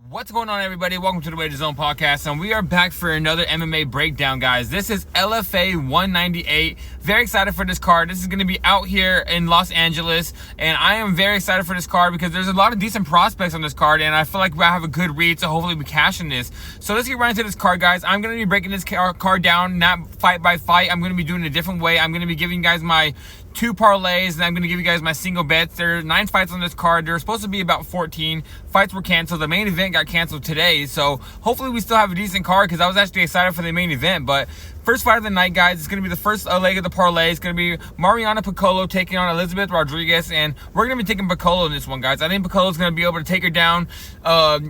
What's going on, everybody? Welcome to the Way to Zone podcast, and we are back for another MMA breakdown, guys. This is LFA 198. Very excited for this card. This is going to be out here in Los Angeles, and I am very excited for this card because there's a lot of decent prospects on this card, and I feel like I have a good read, so hopefully we cash in this. So let's get right into this card, guys. I'm going to be breaking this card down, not fight by fight. I'm going to be doing it a different way. I'm going to be giving you guys my 2 parlays, and I'm going to give you guys my single bets. There are 9 fights on this card. There were supposed to be about 14. Fights were canceled. The main event got canceled today, so hopefully we still have a decent card because I was actually excited for the main event. But first fight of the night, guys, it's going to be the first leg of the parlay. It's going to be Mariana Piccolo taking on Elizabeth Rodriguez, and we're going to be taking Piccolo in this one, guys. I think Piccolo's going to be able to take her down,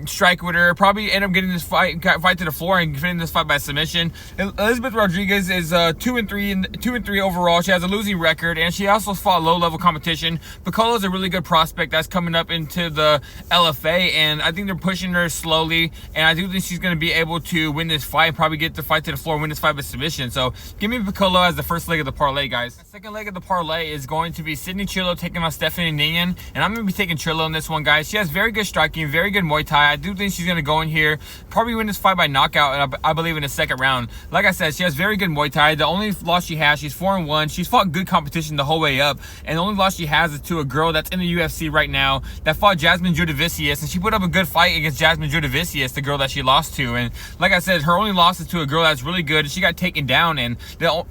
strike with her, probably end up getting this fight to the floor and finishing this fight by submission. Elizabeth Rodriguez is 2-3 overall. She has a losing record, and she also fought low-level competition. Piccolo is a really good prospect that's coming up into the LFA, and I think they're pushing her slowly, and I do think she's going to be able to win this fight, probably get the fight to the floor, win this fight by submission. So give me Piccolo as the first leg of the parlay, guys. The second leg of the parlay is going to be Sydney Chillo taking on Stephanie Ninian, and I'm going to be taking Chillo in this one, guys. She has very good striking, very good Muay Thai. I do think she's going to go in here, probably win this fight by knockout, and I believe in the second round. Like I said, she has very good Muay Thai. The only loss she has, she's 4-1. She's fought good competition the whole way up, and the only loss she has is to a girl that's in the UFC right now that fought Jasmine Judavicius, and she put up a good fight against Jasmine Judavicius, the girl that she lost to. And like I said, her only loss is to a girl that's really good. She got taken down, and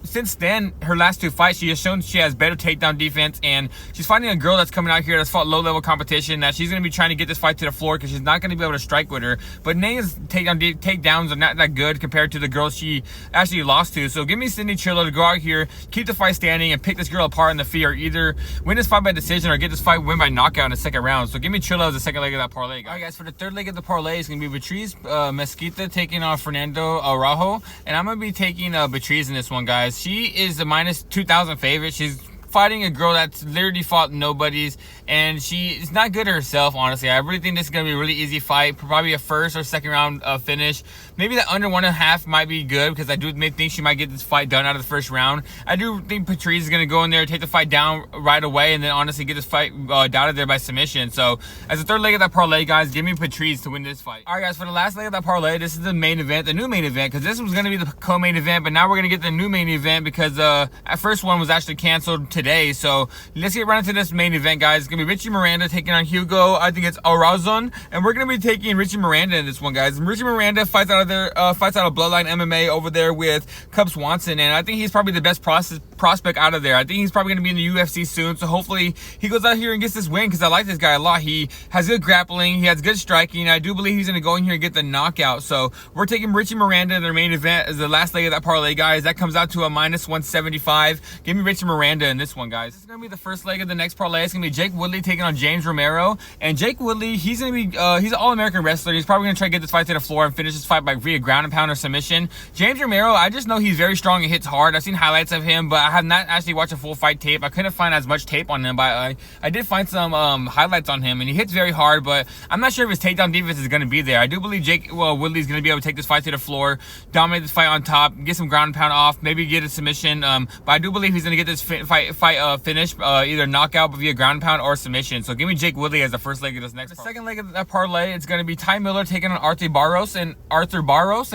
since then, her last 2 fights, she has shown she has better takedown defense, and she's fighting a girl that's coming out here that's fought low-level competition, that she's going to be trying to get this fight to the floor because she's not going to be able to strike with her. But Ninian's takedowns are not that good compared to the girl she actually lost to. So give me Sydney Chillo to go out here, keep the fight standing, and pick this girl apart in the feet, or either win this fight by decision or get this fight win by knockout in the second round. So give me Chillo as the second leg of that parlay, guys. All right, guys, for the third leg of the parlay, it's going to be Beatriz Mesquita taking on Fernando Araujo, and I'm going to be taking Beatriz in this one, guys. She is the minus 2,000 favorite. She's fighting a girl that's literally fought nobodies, and she is not good herself, honestly. I really think this is going to be a really easy fight, probably a first or second round finish. Maybe the under 1.5 might be good because I do think she might get this fight done out of the first round. I do think Patrice is going to go in there, take the fight down right away, and then honestly get this fight out of there by submission. So as the third leg of that parlay, guys, give me Patrice to win this fight. All right, guys, for the last leg of that parlay, this is the main event, the new main event, because this was going to be the co-main event, but now we're going to get the new main event because our first one was actually canceled today. So let's get right into this main event, guys. It's going to be Richie Miranda taking on Hugo, I think it's Arazon, and we're going to be taking Richie Miranda in this one, guys. Richie Miranda fights out of Bloodline MMA over there with Cub Swanson, and I think he's probably the best prospect out of there. I think he's probably going to be in the UFC soon, so hopefully he goes out here and gets this win because I like this guy a lot. He has good grappling, he has good striking, and I do believe he's going to go in here and get the knockout. So we're taking Richie Miranda in their main event as the last leg of that parlay, guys. That comes out to a minus 175. Give me Richie Miranda in this one, guys. This is going to be the first leg of the next parlay. It's going to be Jake Woodley taking on James Romero, and Jake Woodley, he's going to be he's an all-American wrestler. He's probably going to try to get this fight to the floor and finish this fight by via ground and pound or submission. James Romero, I just know he's very strong and hits hard. I've seen highlights of him, but I have not actually watched a full fight tape. I couldn't find as much tape on him, but I did find some highlights on him, and he hits very hard, but I'm not sure if his takedown defense is going to be there. I do believe Jake Woodley's going to be able to take this fight to the floor, dominate this fight on top, get some ground and pound off, maybe get a submission, but I do believe he's going to get this fight finished, either knockout via ground and pound or submission. So give me Jake Woodley as the first leg of this next The second leg of that parlay, it's going to be Ty Miller taking on Arthur Barros, and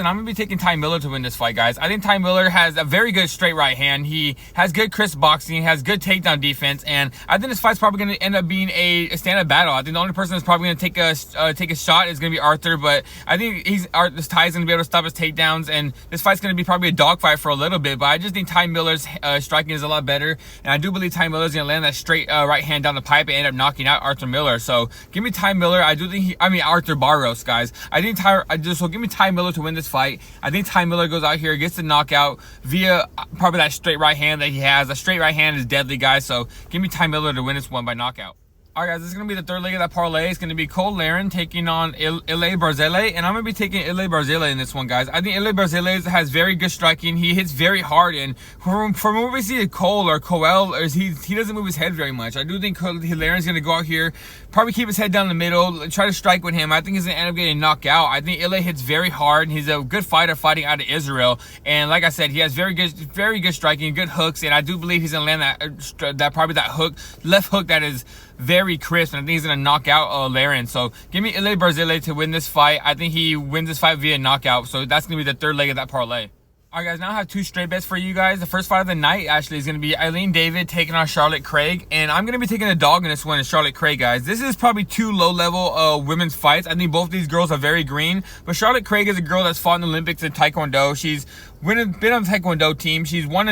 I'm going to be taking Ty Miller to win this fight, guys. I think Ty Miller has a very good straight right hand. He has good crisp boxing, has good takedown defense, and I think this fight's probably going to end up being a stand-up battle. I think the only person that's probably going to take a shot is going to be Arthur, but I think this Ty's going to be able to stop his takedowns, and this fight's going to be probably a dogfight for a little bit, but I just think Ty Miller's striking is a lot better, and I do believe Ty Miller's going to land that straight right hand down the pipe and end up knocking out Arthur Miller. So give me Ty Miller. I do think Arthur Barros, guys. So give me Ty Miller to win this fight. I think Ty Miller goes out here, gets the knockout via probably that straight right hand that he has. A straight right hand is deadly, guys. So give me Ty Miller to win this one by knockout. All right, guys, this is going to be the third leg of that parlay. It's going to be Cole Laren taking on Ile Barzile, and I'm going to be taking Ile Barzile in this one, guys. I think Ile Barzile has very good striking. He hits very hard, and from what we see Cole or Coel, he doesn't move his head very much. I do think Laren's going to go out here, probably keep his head down the middle, try to strike with him. I think he's going to end up getting knocked out. I think Ile hits very hard, and he's a good fighter fighting out of Israel. And like I said, he has very good striking, good hooks, and I do believe he's going to land that hook, left hook that is very crisp, and I think he's going to knock out Laren. So give me Ile Barzile to win this fight. I think he wins this fight via knockout. So that's going to be the third leg of that parlay. All right, guys, now I have two straight bets for you guys. The first fight of the night actually is going to be Eileen David taking on Charlotte Craig, and I'm going to be taking a dog in this one, is Charlotte Craig, guys. This is probably two low-level women's fights. I think both these girls are very green, but Charlotte Craig is a girl that's fought in the Olympics in Taekwondo. She's been on the Taekwondo team. She's won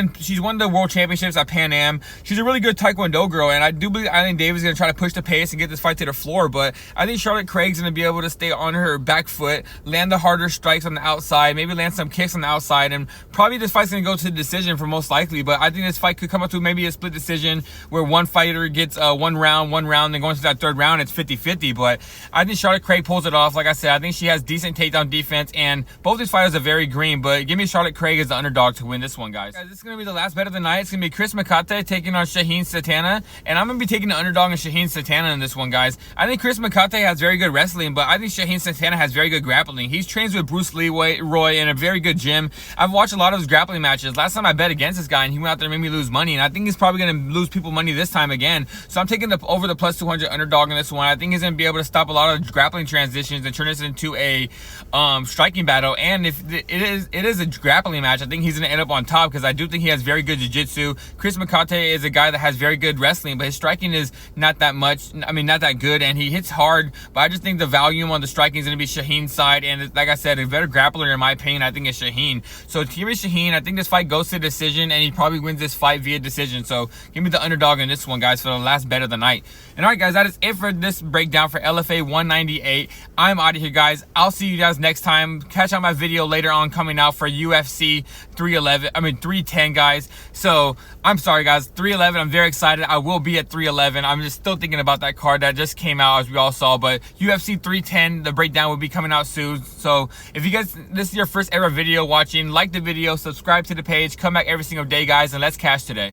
the World Championships at Pan Am. She's a really good Taekwondo girl, and I do believe Eileen David is going to try to push the pace and get this fight to the floor, but I think Charlotte Craig's going to be able to stay on her back foot, land the harder strikes on the outside, maybe land some kicks on the outside, and probably this fight's going to go to the decision for most likely. But I think this fight could come up to maybe a split decision where one fighter gets one round, then going to that third round, it's 50-50. But I think Charlotte Craig pulls it off. Like I said, I think she has decent takedown defense, and both these fighters are very green, but give me Charlotte Craig as the underdog to win this one, guys. This is going to be the last bet of the night. It's going to be Chris Makate taking on Shaheen Satana, and I'm going to be taking the underdog in Shaheen Satana in this one, guys. I think Chris Makate has very good wrestling, but I think Shaheen Satana has very good grappling. He's trains with Bruce Leroy in a very good gym. I've watched a lot of his grappling matches. Last time I bet against this guy, and he went out there and made me lose money, and I think he's probably going to lose people money this time again. So I'm taking over the plus 200 underdog in this one. I think he's going to be able to stop a lot of grappling transitions and turn this into a striking battle. And if it is a grappling match, I think he's going to end up on top, because I do think he has very good jiu-jitsu. Chris Makate is a guy that has very good wrestling, but his striking is not that good, and he hits hard, but I just think the volume on the striking is going to be Shaheen's side, and like I said, a better grappler in my opinion, I think, is Shaheen. So give me Shaheen. I think this fight goes to decision, and he probably wins this fight via decision. So give me the underdog in this one, guys, for the last bet of the night. And all right, guys, that is it for this breakdown for LFA 198. I'm out of here, guys. I'll see you guys next time. Catch out my video later on coming out for UFC 310, guys. So I'm sorry, guys, 311. I'm very excited. I will be at 311. I'm just still thinking about that card that just came out, as we all saw. But UFC 310, the breakdown will be coming out soon. So if you guys, this is your first ever video watching, like the video, subscribe to the page, come back every single day, guys, and let's cash today.